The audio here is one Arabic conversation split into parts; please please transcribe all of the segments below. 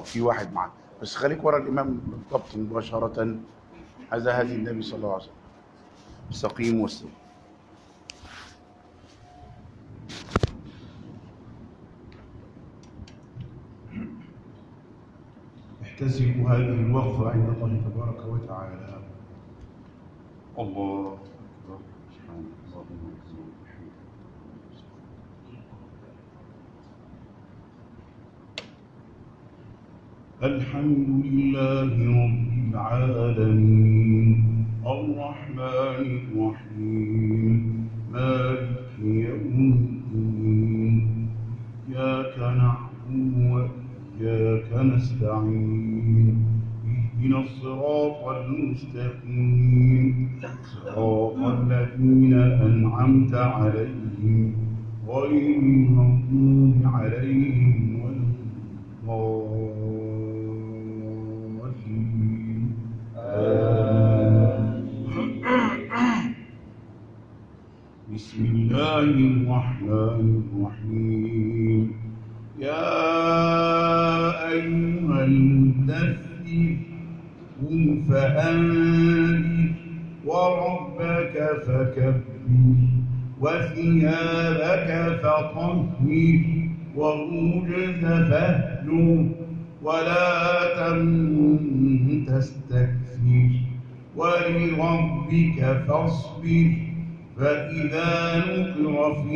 في واحد معاه، بس خليك ورا الإمام بالضبط مباشرة. هذا هدي النبي صلى الله عليه وسلم. استقيم واستوي. احتسبوا هذه الوقفة عند الله تبارك وتعالى. الله أكبر. سبحان الله. الحمد لله رب العالمين الرحمن الرحيم مالك يوم الدين إياك نعبد وإياك نستعين اهدنا الصراط المستقيم صراط الذين أنعمت عليهم غير المغضوب عليهم ولا الضالين. بسم الله الرحمن الرحيم. يا أيها المدثر قم فأنذر وربك فكبر وثيابك فطهر والرجز فاهجر ولا تمنن تستكثر ولربك فاصبر فإذا نقر في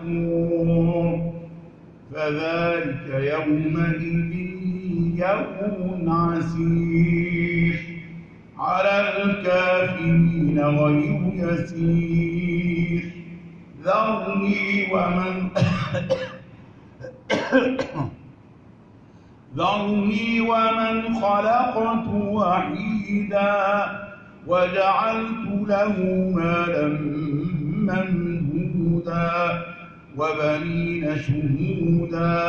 الناقور فذلك يومئذ يوم عسير على الكافرين غير يسير. ذرني ومن خلقت وحيدا وجعلت له مالا ممدودا وبنين شهودا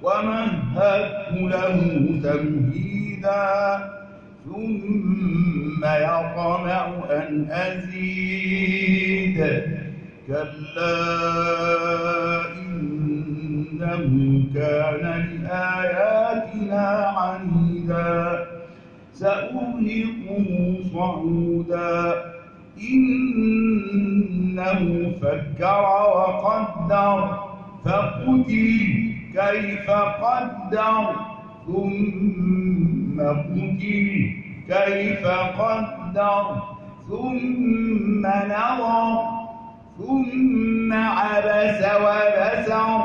ومهدت له تمهيدا ثم يطمع أن أزيد كلا إنه كان لآياتنا عنيدا سأرهقه صعودا إنه فكر وقدر فقتل كيف قدر ثم قتل كيف قدر ثم نظر ثم عبس وبسر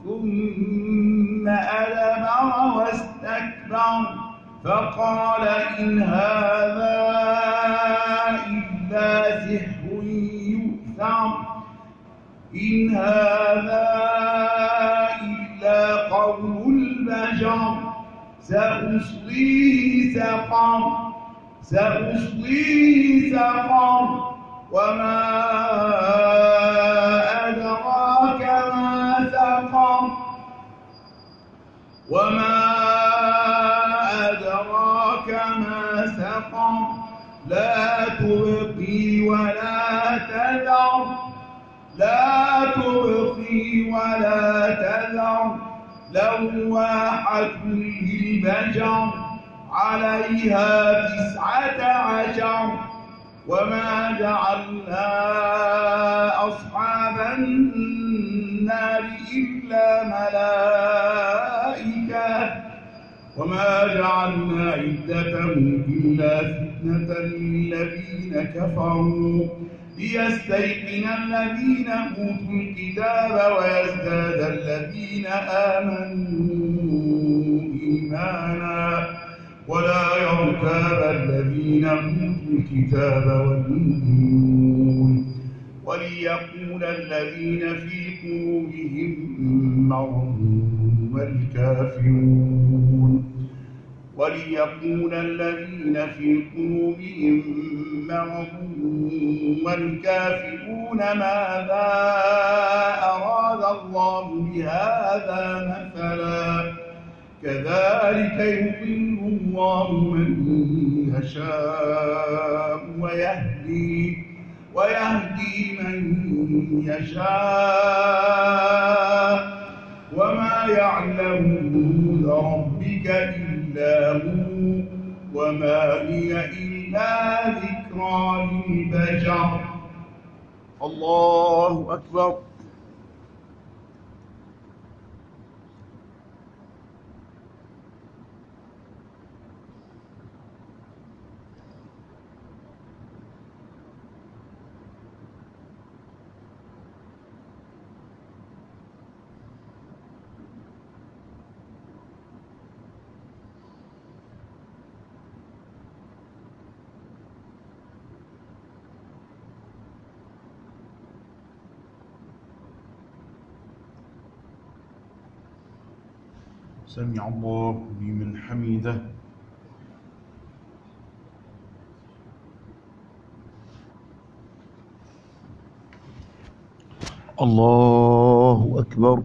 ثم أدبر واستكبر فقال إن هذا إلا سحر يؤثر إن هذا إلا قول البشر سأصليه سقر وما أدراك ما سقر لا تبقي ولا تذر لواحة للبشر عليها 19 وما جعلنا أصحاب النار إلا ملائكة وما جعلنا عدتهم إلا فتنة للذين كفروا ليستيقن الذين أوتوا الكتاب ويزداد الذين آمنوا إيمانا ولا يرتاب الذين أوتوا الكتاب والمؤمنون وليقول الذين في قلوبهم مرض والكافرون ماذا أراد الله بهذا مثلا كذلك يضل الله من يشاء ويهدي من يشاء وما يعلم جنود ربك إلا هو وما هي إلا ذكرى للبشر. الله أكبر. سمع الله لمن حمده. الله أكبر.